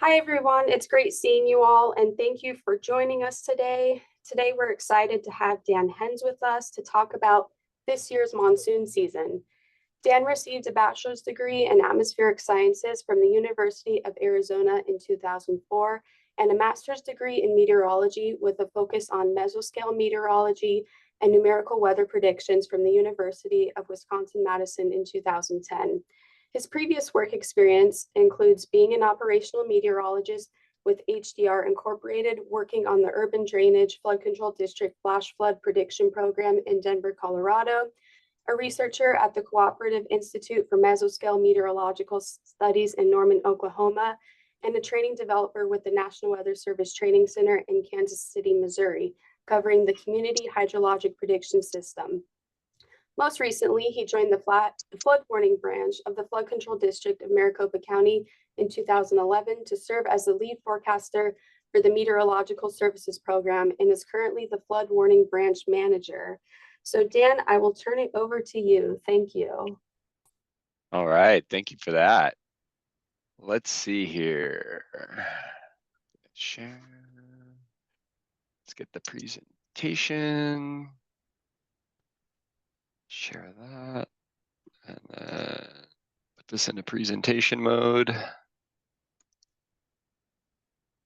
Hi, everyone. It's great seeing you all, and thank you for joining us today. Today, we're excited to have Dan Hens with us to talk about this year's monsoon season. Dan received a bachelor's degree in atmospheric sciences from the University of Arizona in 2004 and a master's degree in meteorology with a focus on mesoscale meteorology and numerical weather predictions from the University of Wisconsin-Madison in 2010. His previous work experience includes being an operational meteorologist with HDR Incorporated, working on the Urban Drainage Flood Control District Flash Flood Prediction Program in Denver, Colorado, a researcher at the Cooperative Institute for Mesoscale Meteorological Studies in Norman, Oklahoma, and a training developer with the National Weather Service Training Center in Kansas City, Missouri, covering the Community Hydrologic Prediction System. Most recently, he joined the flood warning branch of the Flood Control District of Maricopa County in 2011 to serve as the lead forecaster for the Meteorological Services Program and is currently the flood warning branch manager. So Dan, I will turn it over to you. Thank you. All right, thank you for that. Let's see here. Share. Let's get the presentation. Share that. And then put this into presentation mode.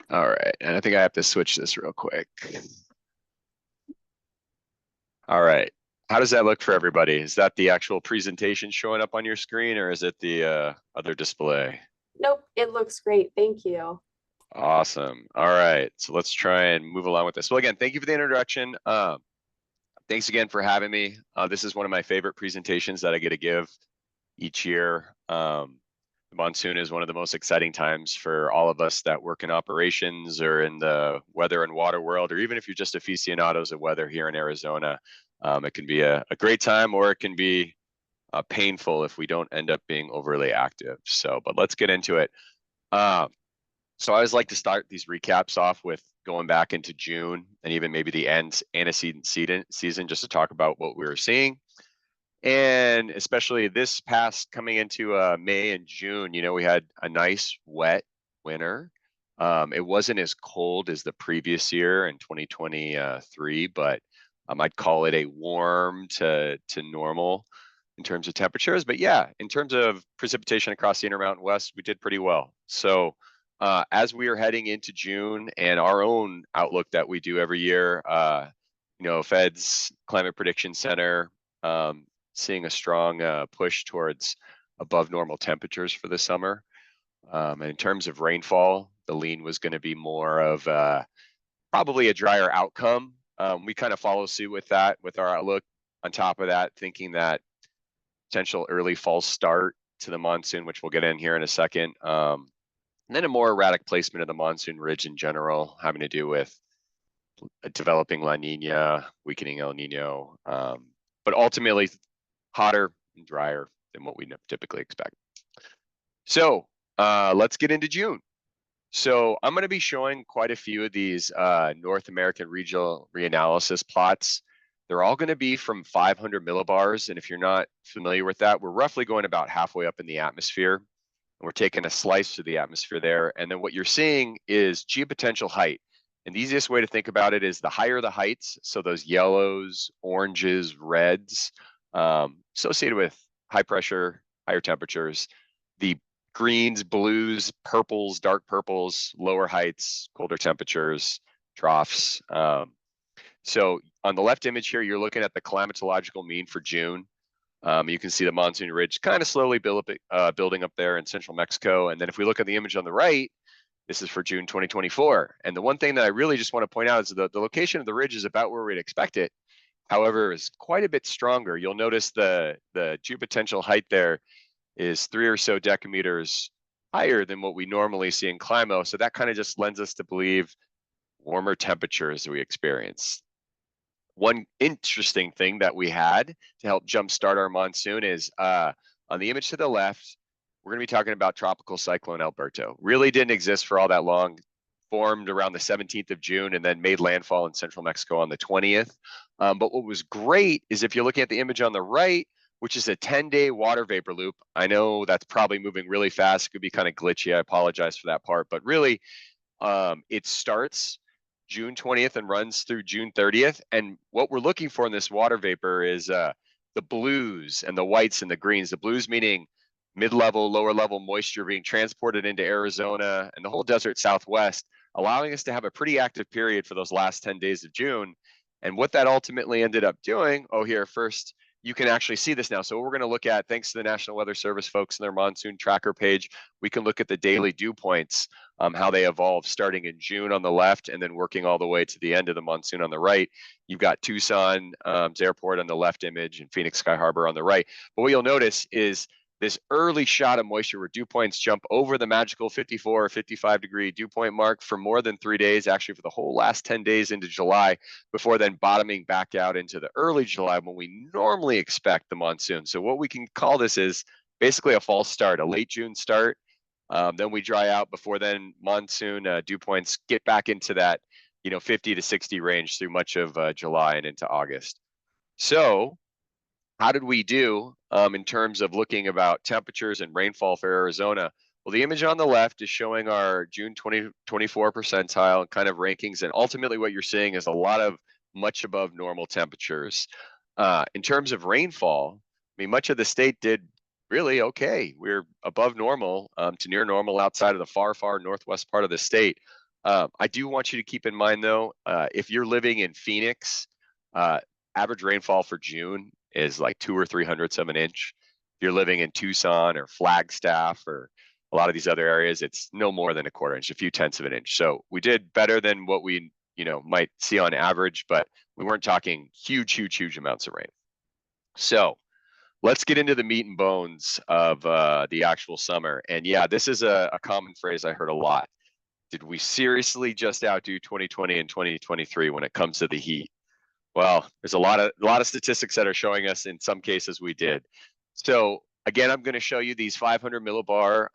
All right, and I think I have to switch this real quick. All right, how does that look for everybody? Is that the actual presentation showing up on your screen, or is it the other display? Nope, it looks great. Thank you. Awesome. All right, so let's try and move along with this. Well, again, thank you for the introduction. Thanks again for having me. This is one of my favorite presentations that I get to give each year. The monsoon is one of the most exciting times for all of us that work in operations or in the weather and water world, or even if you're just aficionados of weather here in Arizona. It can be a great time, or it can be painful if we don't end up being overly active. But let's get into it. So I always like to start these recaps off with going back into June and even maybe the antecedent season just to talk about what we were seeing. And especially this past coming into May and June, we had a nice wet winter. It wasn't as cold as the previous year in 2023, but I'd call it a warm to normal in terms of temperatures. But yeah, in terms of precipitation across the Intermountain West, we did pretty well. So as we are heading into June and our own outlook that we do every year, Fed's Climate Prediction Center, seeing a strong push towards above normal temperatures for the summer. And in terms of rainfall, the lean was going to be more of probably a drier outcome. We kind of follow suit with that, with our outlook. On top of that, thinking that potential early fall start to the monsoon, which we'll get in here in a second. And then a more erratic placement of the monsoon ridge in general, having to do with developing La Nina, weakening El Nino, but ultimately hotter and drier than what we typically expect. So let's get into June. So I'm going to be showing quite a few of these North American regional reanalysis plots. They're all going to be from 500 millibars. And if you're not familiar with that, we're roughly going about halfway up in the atmosphere. We're taking a slice through the atmosphere there. And then what you're seeing is geopotential height. And the easiest way to think about it is the higher the heights, so those yellows, oranges, reds, associated with high pressure, higher temperatures, the greens, blues, purples, dark purples, lower heights, colder temperatures, troughs. So on the left image here, you're looking at the climatological mean for June. You can see the monsoon ridge kind of slowly building up there in central Mexico. And then if we look at the image on the right, this is for June 2024. And the one thing that I really just want to point out is the location of the ridge is about where we'd expect it. However, is quite a bit stronger. You'll notice the geopotential height there is 3 or so decameters higher than what we normally see in Climo. So that kind of just lends us to believe warmer temperatures we experience. One interesting thing that we had to help jumpstart our monsoon is on the image to the left, we're going to be talking about Tropical Cyclone Alberto. Really didn't exist for all that long, formed around the 17th of June and then made landfall in central Mexico on the 20th. But what was great is if you're looking at the image on the right, which is a 10-day water vapor loop. I know that's probably moving really fast. It could be kind of glitchy. I apologize for that part, but really, it starts June 20th and runs through June 30th. And what we're looking for in this water vapor is the blues and the whites and the greens. The blues meaning mid-level, lower level moisture being transported into Arizona and the whole desert Southwest, allowing us to have a pretty active period for those last 10 days of June. And what that ultimately ended up doing, here first, you can actually see this now. So what we're going to look at, thanks to the National Weather Service folks and their monsoon tracker page, we can look at the daily dew points, how they evolve starting in June on the left and then working all the way to the end of the monsoon on the right. You've got Tucson Airport on the left image and Phoenix Sky Harbor on the right. But what you'll notice is this early shot of moisture where dew points jump over the magical 54 or 55 degree dew point mark for more than 3 days, actually for the whole last 10 days into July, before then bottoming back out into the early July when we normally expect the monsoon. So what we can call this is basically a false start, a late June start. Then we dry out before then monsoon dew points get back into that 50 to 60 range through much of July and into August. So how did we do in terms of looking about temperatures and rainfall for Arizona? Well, the image on the left is showing our June 2024 percentile and kind of rankings. And ultimately what you're seeing is a lot of much above normal temperatures. In terms of rainfall, I mean, much of the state did really okay. We're above normal to near normal outside of the far, far northwest part of the state. I do want you to keep in mind, though, if you're living in Phoenix, average rainfall for June is like 2 or 300ths of an inch. If you're living in Tucson or Flagstaff or a lot of these other areas, it's no more than a quarter inch, a few tenths of an inch. So we did better than what we might see on average, but we weren't talking huge, huge, huge amounts of rain. So let's get into the meat and bones of the actual summer. And yeah, this is a common phrase I heard a lot. Did we seriously just outdo 2020 and 2023 when it comes to the heat? Well, there's a lot of statistics that are showing us in some cases we did. So again, I'm going to show you these 500 millibar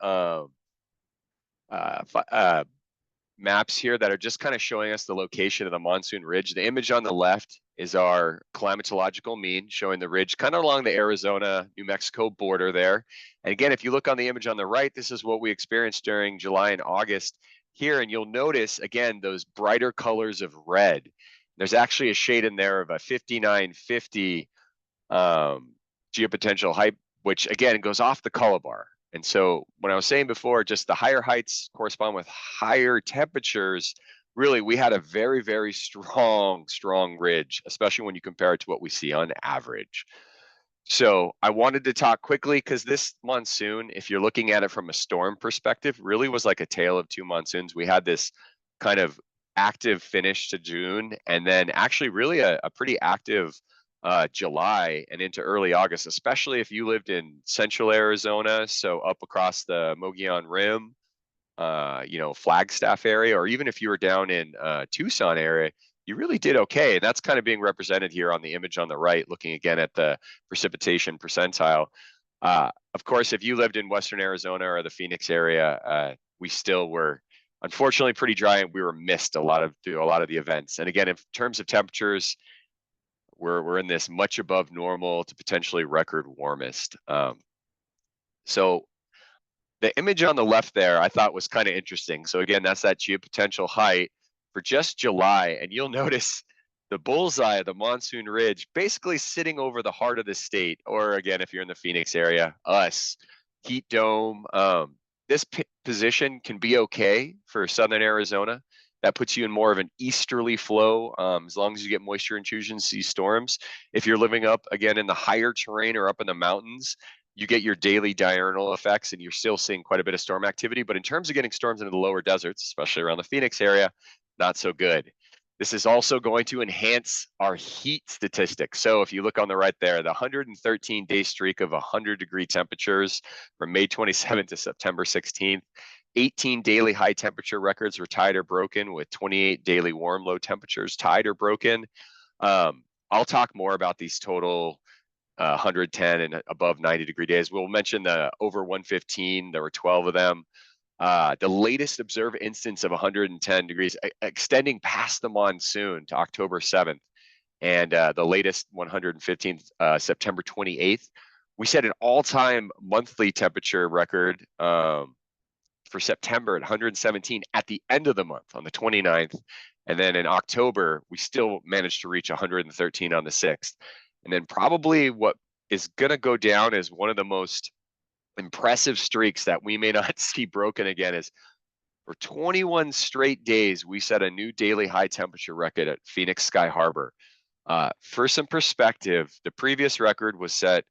maps here that are just kind of showing us the location of the monsoon ridge. The image on the left is our climatological mean, showing the ridge kind of along the Arizona, New Mexico border there. And again, if you look on the image on the right, this is what we experienced during July and August here. And you'll notice, again, those brighter colors of red. There's actually a shade in there of a 5950 geopotential height, which again goes off the color bar. And so when I was saying before, just the higher heights correspond with higher temperatures. Really, we had a very, very strong ridge, especially when you compare it to what we see on average. So I wanted to talk quickly because this monsoon, if you're looking at it from a storm perspective, really was like a tale of two monsoons. We had this kind of active finish to June, and then actually really a pretty active July and into early August, especially if you lived in central Arizona, so up across the Mogollon Rim, Flagstaff area, or even if you were down in Tucson area, you really did okay. And that's kind of being represented here on the image on the right, looking again at the precipitation percentile. Of course, if you lived in Western Arizona or the Phoenix area, we still were unfortunately pretty dry, and we were missed a lot of the events. And again, in terms of temperatures, we're in this much above normal to potentially record warmest. So the image on the left there I thought was kind of interesting. So again, that's that geopotential height for just July. And you'll notice the bullseye of the monsoon ridge basically sitting over the heart of the state, or again, if you're in the Phoenix area, us, heat dome. This position can be okay for southern Arizona. That puts you in more of an easterly flow, as long as you get moisture intrusions, these storms. If you're living up, again, in the higher terrain or up in the mountains, you get your daily diurnal effects, and you're still seeing quite a bit of storm activity. But in terms of getting storms into the lower deserts, especially around the Phoenix area, not so good. This is also going to enhance our heat statistics. So if you look on the right there, the 113-day streak of 100-degree temperatures from May 27th to September 16th, 18 daily high temperature records were tied or broken, with 28 daily warm low temperatures tied or broken. I'll talk more about these total 110 and above 90-degree days. We'll mention the over 115. There were 12 of them. The latest observed instance of 110 degrees extending past the monsoon to October 7th. And the latest 115th, September 28th, we set an all-time monthly temperature record for September at 117 at the end of the month on the 29th. And then in October, we still managed to reach 113 on the 6th. And then probably what is going to go down as one of the most impressive streaks that we may not see broken again is for 21 straight days, we set a new daily high temperature record at Phoenix Sky Harbor. For some perspective, the previous record was set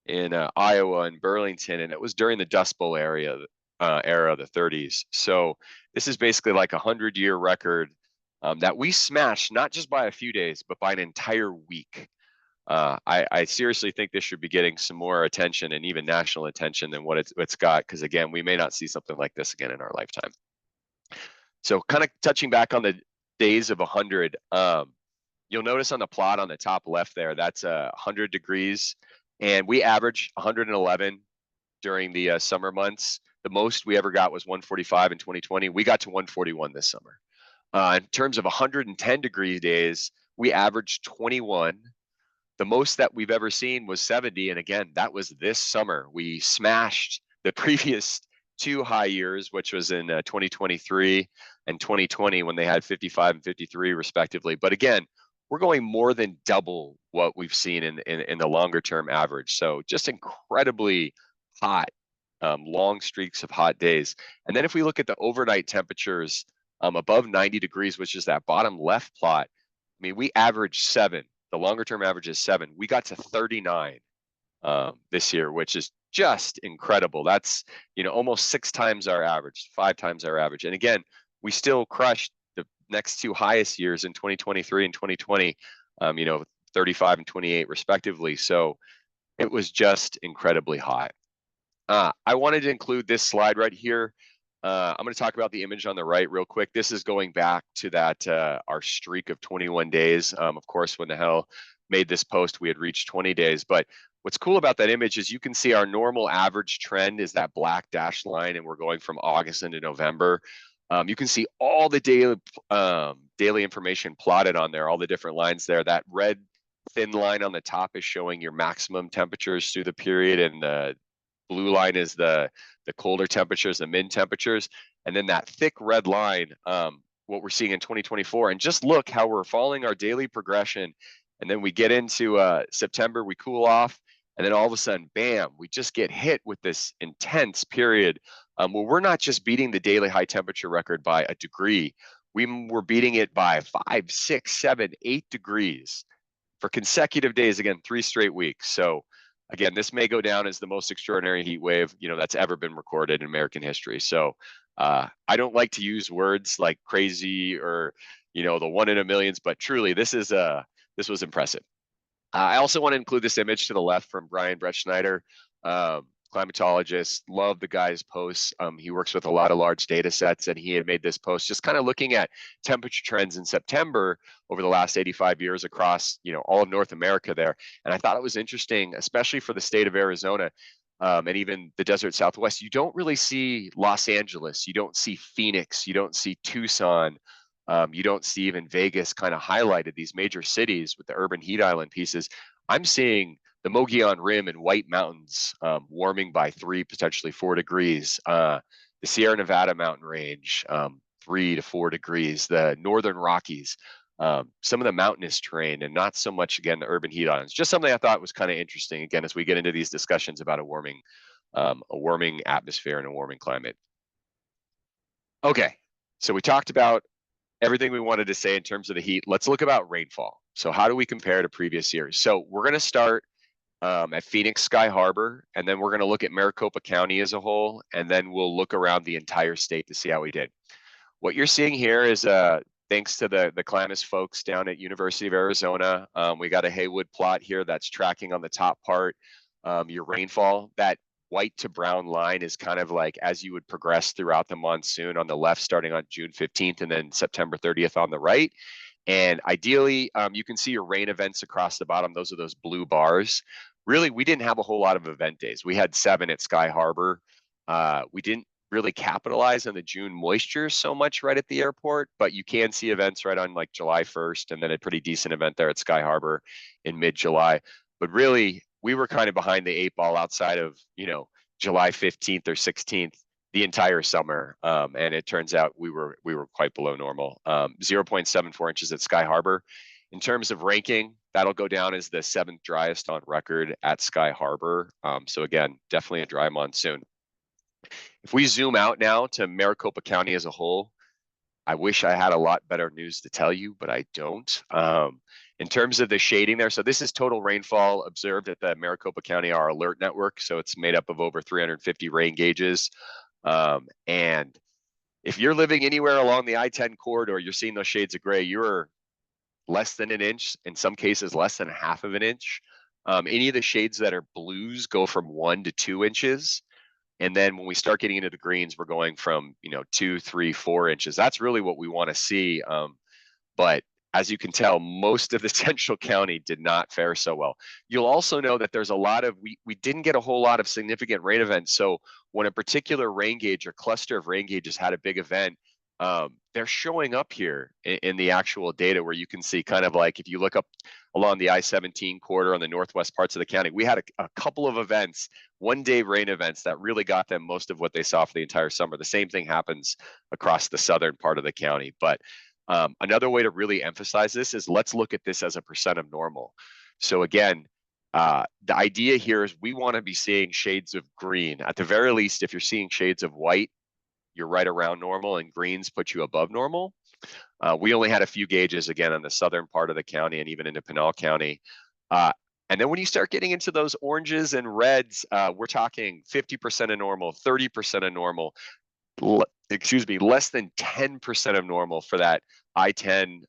in Iowa and Burlington, and it was during the Dust Bowl era, the 30s. So this is basically like a 100-year record that we smashed, not just by a few days, but by an entire week. I seriously think this should be getting some more attention and even national attention than what it's got, because again, we may not see something like this again in our lifetime. So kind of touching back on the days of 100, you'll notice on the plot on the top left there, that's 100 degrees, and we averaged 111 during the summer months. The most we ever got was 145 in 2020. We got to 141 this summer. In terms of 110 degree days, we averaged 21. The most that we've ever seen was 70. And again, that was this summer. We smashed the previous two high years, which was in 2023 and 2020 when they had 55 and 53 respectively. But again, we're going more than double what we've seen in the longer term average. So just incredibly hot, long streaks of hot days. And then if we look at the overnight temperatures above 90 degrees, which is that bottom left plot, I mean, we averaged 7. The longer term average is 7. We got to 39 this year, which is just incredible. That's, almost 6 times our average, 5 times our average. And again, we still crushed the next two highest years in 2023 and 2020, 35 and 28 respectively. So it was just incredibly hot. I wanted to include this slide right here. I'm going to talk about the image on the right real quick. This is going back to that our streak of 21 days. Of course, when the hell made this post, we had reached 20 days. But what's cool about that image is you can see our normal average trend is that black dashed line, and we're going from August into November. You can see all the daily information plotted on there, all the different lines there. That red thin line on the top is showing your maximum temperatures through the period, and the blue line is the colder temperatures, the mid temperatures, and then that thick red line, what we're seeing in 2024. And just look how we're following our daily progression. And then we get into September, we cool off, and then all of a sudden, bam, we just get hit with this intense period where we're not just beating the daily high temperature record by a degree, we're beating it by 5, 6, 7, 8 degrees for consecutive days, again, 3 straight weeks. So again, this may go down as the most extraordinary heat wave, that's ever been recorded in American history. So I don't like to use words like crazy or, the 1 in a millions, but truly this was impressive. I also want to include this image to the left from Brian Bretschneider, climatologist. Love the guy's posts. He works with a lot of large data sets, and he had made this post just kind of looking at temperature trends in September over the last 85 years across, all of North America there. And I thought it was interesting, especially for the state of Arizona, and even the desert Southwest. You don't really see Los Angeles, you don't see Phoenix, you don't see Tucson, you don't see even Vegas kind of highlighted, these major cities with the urban heat island pieces. I'm seeing the Mogollon Rim and White Mountains warming by 3, potentially 4 degrees. The Sierra Nevada mountain range, 3 to 4 degrees. The Northern Rockies, some of the mountainous terrain, and not so much, again, the urban heat islands. Just something I thought was kind of interesting, again, as we get into these discussions about a warming atmosphere and a warming climate. Okay, so we talked about everything we wanted to say in terms of the heat. Let's look about rainfall. So how do we compare to previous years? So we're going to start at Phoenix Sky Harbor, and then we're going to look at Maricopa County as a whole, and then we'll look around the entire state to see how we did. What you're seeing here is thanks to the Climatis folks down at University of Arizona. We got a Haywood plot here that's tracking on the top part your rainfall. That white to brown line is kind of like as you would progress throughout the monsoon on the left, starting on June 15th and then September 30th on the right. And ideally, you can see your rain events across the bottom. Those are those blue bars. Really, we didn't have a whole lot of event days. We had 7 at Sky Harbor. We didn't really capitalize on the June moisture so much right at the airport, but you can see events right on like July 1st, and then a pretty decent event there at Sky Harbor in mid-July. But really, we were kind of behind the 8 ball outside of, July 15th or 16th the entire summer. And it turns out we were quite below normal. 0.74 inches at Sky Harbor. In terms of ranking, that'll go down as the 7th driest on record at Sky Harbor. So again, definitely a dry monsoon. If we zoom out now to Maricopa County as a whole, I wish I had a lot better news to tell you, but I don't. In terms of the shading there, so this is total rainfall observed at the Maricopa County our alert network. So it's made up of over 350 rain gauges. And if you're living anywhere along the I-10 corridor, you're seeing those shades of gray, you're less than an inch, in some cases less than half of an inch. Any of the shades that are blues go from 1 to 2 inches. And then when we start getting into the greens, we're going from, 2, 3, 4 inches. That's really what we want to see. But as you can tell, most of the central county did not fare so well. You'll also know that there's a lot of, we didn't get a whole lot of significant rain events. So when a particular rain gauge or cluster of rain gauges had a big event, they're showing up here in the actual data where you can see kind of like if you look up along the I-17 corridor on the northwest parts of the county, we had a couple of events, 1-day rain events that really got them most of what they saw for the entire summer. The same thing happens across the southern part of the county. But another way to really emphasize this is let's look at this as a percent of normal. So again, the idea here is we want to be seeing shades of green. At the very least, if you're seeing shades of white, you're right around normal, and greens put you above normal. We only had a few gauges, again, on the southern part of the county and even into Pinal County. And then when you start getting into those oranges and reds, we're talking 50% of normal, 30% of normal, less than 10% of normal for that I-10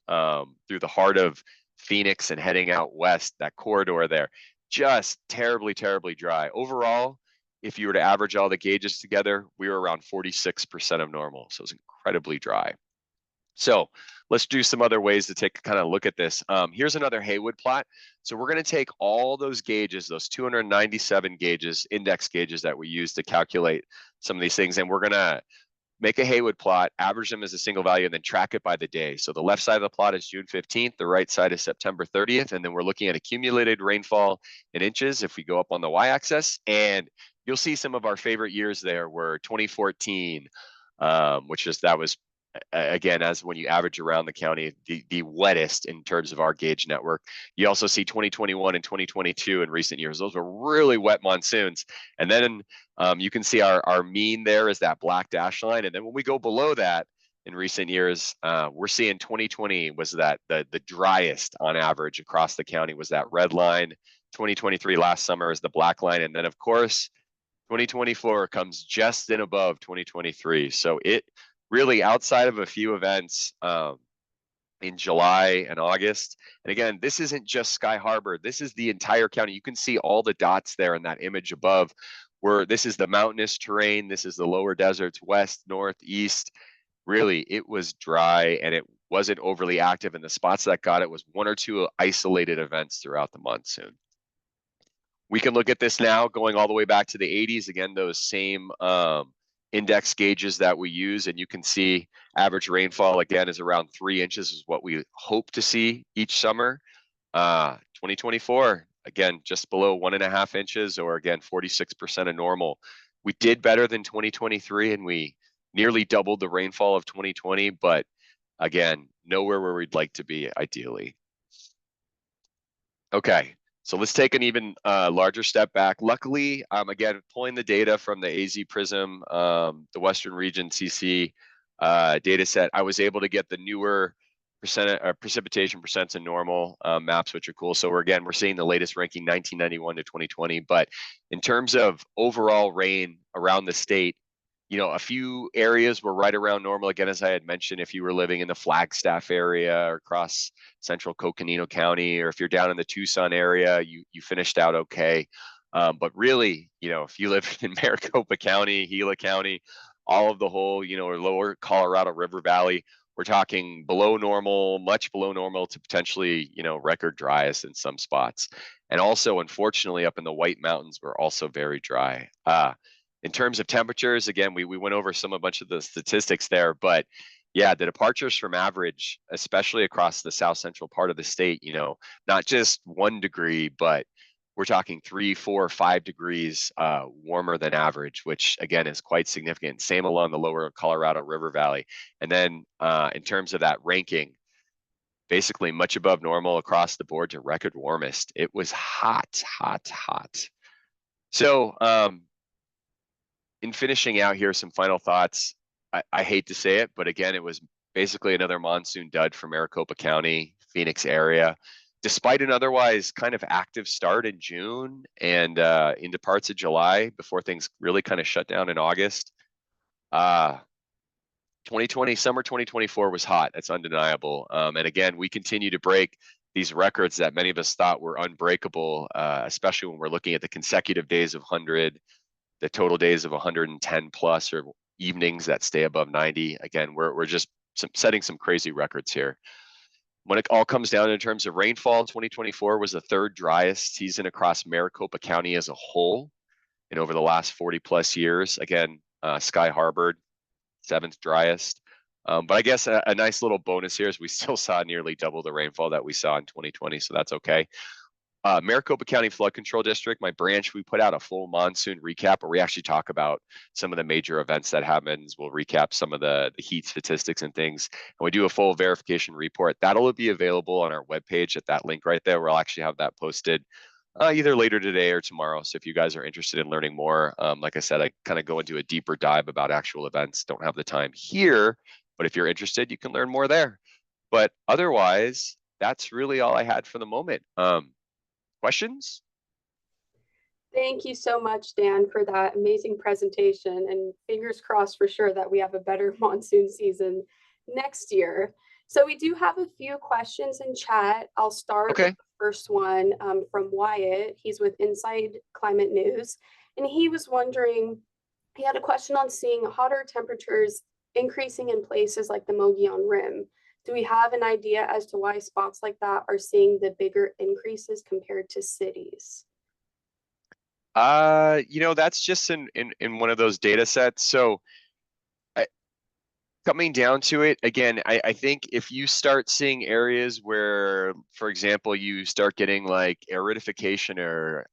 through the heart of Phoenix and heading out west, that corridor there. Just terribly, terribly dry. Overall, if you were to average all the gauges together, we were around 46% of normal. So it's incredibly dry. So let's do some other ways to take a kind of look at this. Here's another Haywood plot. So we're going to take all those gauges, those 297 gauges, index gauges that we use to calculate some of these things, and we're going to make a Haywood plot, average them as a single value, and then track it by the day. So the left side of the plot is June 15th, the right side is September 30th, and then we're looking at accumulated rainfall in inches if we go up on the y-axis. And you'll see some of our favorite years there were 2014, which is, that was, again, as when you average around the county, the wettest in terms of our gauge network. You also see 2021 and 2022 in recent years. Those were really wet monsoons. And then you can see our mean there is that black dash line. And then when we go below that in recent years, we're seeing 2020 was that the driest on average across the county was that red line. 2023 last summer is the black line. And then of course, 2024 comes just in above 2023. So it really, outside of a few events in July and August, and again, this isn't just Sky Harbor, this is the entire county. You can see all the dots there in that image above, where this is the mountainous terrain, this is the lower deserts, west, north, east. Really, it was dry and it wasn't overly active, and the spots that got it was 1 or 2 isolated events throughout the monsoon. We can look at this now going all the way back to the 80s. Again, those same index gauges that we use, and you can see average rainfall again is around 3 inches is what we hope to see each summer. 2024, again, just below 1.5 inches, or again, 46% of normal. We did better than 2023, and we nearly doubled the rainfall of 2020, but again, nowhere where we'd like to be ideally. Okay. So let's take an even larger step back. Luckily, again, pulling the data from the AZ Prism, the Western Region CC data set, I was able to get the newer precipitation percents and normal maps, which are cool. So we're seeing the latest ranking 1991 to 2020. But in terms of overall rain around the state, a few areas were right around normal. Again, as I had mentioned, if you were living in the Flagstaff area or across central Coconino County, or if you're down in the Tucson area, you finished out okay. But really, if you live in Maricopa County, Gila County, all of the whole, or lower Colorado River Valley, we're talking below normal, much below normal to potentially, record driest in some spots. And also, unfortunately, up in the White Mountains, we're also very dry. In terms of temperatures, again, we went over a bunch of the statistics there, but yeah, the departures from average, especially across the south central part of the state, not just 1 degree, but we're talking 3, 4, 5 degrees warmer than average, which again is quite significant. Same along the lower Colorado River Valley. And then in terms of that ranking, basically much above normal across the board to record warmest. It was hot, hot, hot. So in finishing out here, some final thoughts. I hate to say it, but again, it was basically another monsoon dud for Maricopa County, Phoenix area. Despite an otherwise kind of active start in June and into parts of July before things really kind of shut down in August, 2020, summer 2024 was hot. That's undeniable. And again, we continue to break these records that many of us thought were unbreakable, especially when we're looking at the consecutive days of 100, the total days of 110 plus, or evenings that stay above 90. Again, we're just setting some crazy records here. When it all comes down in terms of rainfall, 2024 was the third driest season across Maricopa County as a whole. And over the last 40 plus years, again, Sky Harbor, seventh driest. But I guess a nice little bonus here is we still saw nearly double the rainfall that we saw in 2020, so that's okay. Maricopa County Flood Control District, my branch, we put out a full monsoon recap where we actually talk about some of the major events that happens. We'll recap some of the heat statistics and things, and we do a full verification report. That'll be available on our webpage at that link right there. We'll actually have that posted either later today or tomorrow. So if you guys are interested in learning more, like I said, I kind of go into a deeper dive about actual events. Don't have the time here, but if you're interested, you can learn more there. But otherwise, that's really all I had for the moment. Questions? Thank you so much, Dan, for that amazing presentation, and fingers crossed for sure that we have a better monsoon season next year. So we do have a few questions in chat. I'll start with Okay. the first one from Wyatt. He's with Inside Climate News, and he was wondering, he had a question on seeing hotter temperatures increasing in places like the Mogollon Rim. Do we have an idea as to why spots like that are seeing the bigger increases compared to cities? That's just in one of those data sets. So coming down to it, again, I think if you start seeing areas where, for example, you start getting like aridification or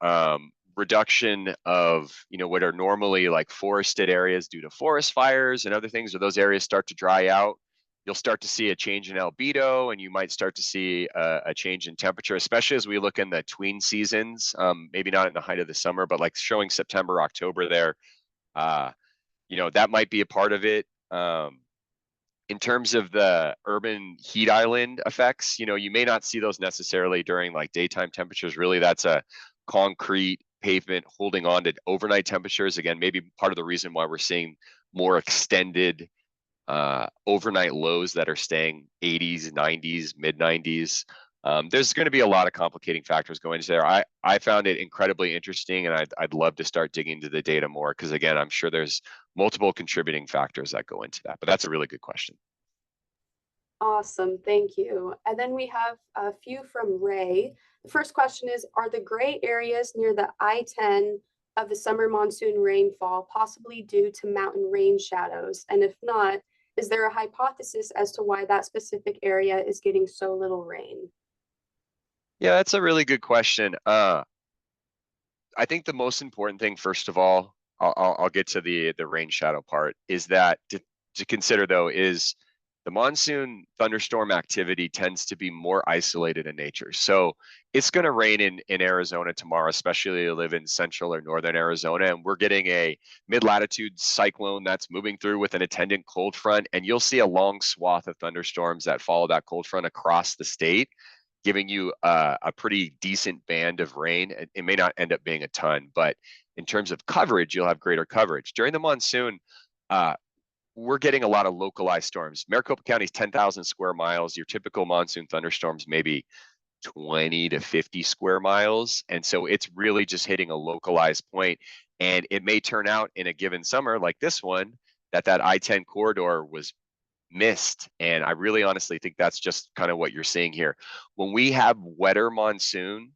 reduction of, what are normally like forested areas due to forest fires and other things, or those areas start to dry out, you'll start to see a change in albedo, and you might start to see a change in temperature, especially as we look in the tween seasons, maybe not in the height of the summer, but like showing September, October there. That might be a part of it. In terms of the urban heat island effects, you may not see those necessarily during like daytime temperatures. Really, that's a concrete pavement holding on to overnight temperatures. Again, maybe part of the reason why we're seeing more extended overnight lows that are staying 80s, 90s, mid 90s. There's going to be a lot of complicating factors going into there. I found it incredibly interesting, and I'd love to start digging into the data more because, again, I'm sure there's multiple contributing factors that go into that. But that's a really good question. Awesome, thank you. And then we have a few from Ray. The first question is, are the gray areas near the I-10 of the summer monsoon rainfall possibly due to mountain rain shadows? And if not, is there a hypothesis as to why that specific area is getting so little rain? Yeah, that's a really good question. I think the most important thing, first of all, I'll get to the rain shadow part, is that to consider though is the monsoon thunderstorm activity tends to be more isolated in nature. So it's going to rain in Arizona tomorrow, especially if you live in central or northern Arizona, and we're getting a mid-latitude cyclone that's moving through with an attendant cold front, and you'll see a long swath of thunderstorms that follow that cold front across the state, giving you a pretty decent band of rain. It may not end up being a ton, but in terms of coverage, you'll have greater coverage. During the monsoon, we're getting a lot of localized storms. Maricopa County is 10,000 square miles. Your typical monsoon thunderstorms maybe 20 to 50 square miles. And so it's really just hitting a localized point. And it may turn out in a given summer like this one that I-10 corridor was missed. And I really honestly think that's just kind of what you're seeing here. When we have wetter monsoon,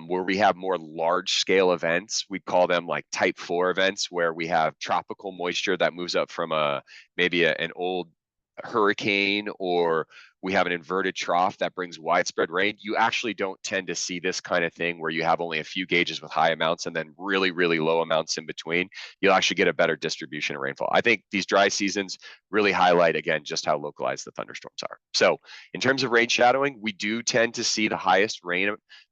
where we have more large scale events, we call them like type 4 events, where we have tropical moisture that moves up from maybe an old hurricane or we have an inverted trough that brings widespread rain, you actually don't tend to see this kind of thing where you have only a few gauges with high amounts and then really, really low amounts in between. You'll actually get a better distribution of rainfall. I think these dry seasons really highlight, again, just how localized the thunderstorms are. So in terms of rain shadowing, we do tend to see the highest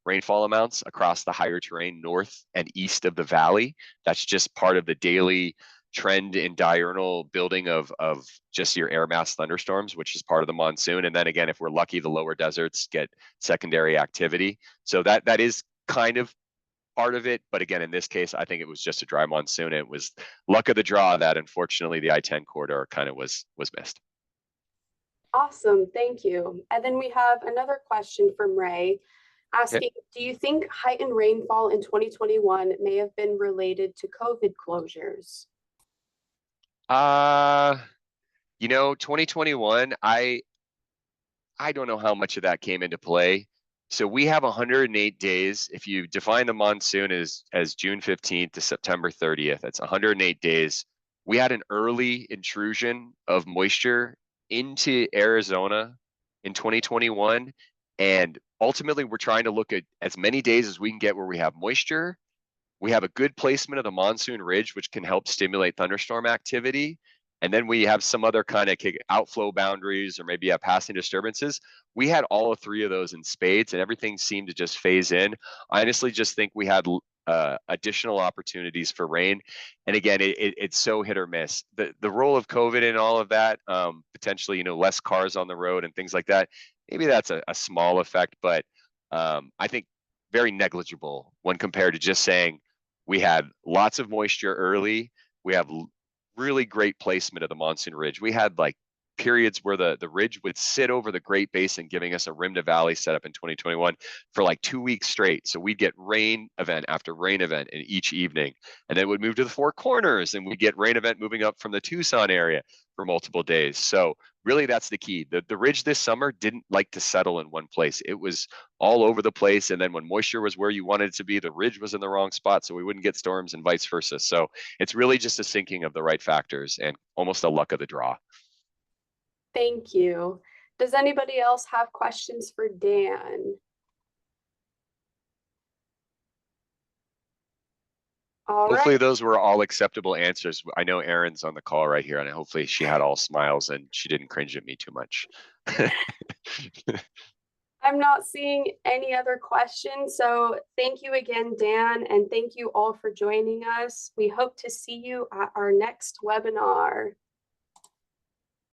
rainfall amounts across the higher terrain north and east of the valley. That's just part of the daily trend in diurnal building of just your air mass thunderstorms, which is part of the monsoon. And then again, if we're lucky, the lower deserts get secondary activity. So that is kind of part of it. But again, in this case, I think it was just a dry monsoon. It was luck of the draw that unfortunately the I-10 corridor kind of was missed. Awesome, thank you. And then we have another question from Ray asking, do you think heightened rainfall in 2021 may have been related to COVID closures? 2021, I don't know how much of that came into play. So we have 108 days. If you define the monsoon as June 15th to September 30th, that's 108 days. We had an early intrusion of moisture into Arizona in 2021. And ultimately, we're trying to look at as many days as we can get where we have moisture. We have a good placement of the monsoon ridge, which can help stimulate thunderstorm activity. And then we have some other kind of outflow boundaries or maybe have passing disturbances. We had all three of those in spades and everything seemed to just phase in. I honestly just think we had additional opportunities for rain. And again, it's so hit or miss. The role of COVID and all of that, potentially, less cars on the road and things like that, maybe that's a small effect, but I think very negligible when compared to just saying we had lots of moisture early. We have really great placement of the monsoon ridge. We had like periods where the ridge would sit over the Great Basin, giving us a rim to valley setup in 2021 for like 2 weeks straight. So we'd get rain event after rain event in each evening. And then it would move to the Four Corners and we'd get rain event moving up from the Tucson area for multiple days. So really that's the key. The ridge this summer didn't like to settle in one place. It was all over the place. And then when moisture was where you wanted it to be, the ridge was in the wrong spot. So we wouldn't get storms and vice versa. So it's really just a syncing of the right factors and almost a luck of the draw. Thank you. Does anybody else have questions for Dan? All Hopefully right. those were all acceptable answers. I know Erin's on the call right here, and hopefully she had all smiles and she didn't cringe at me too much. I'm not seeing any other questions. So thank you again, Dan, and thank you all for joining us. We hope to see you at our next webinar.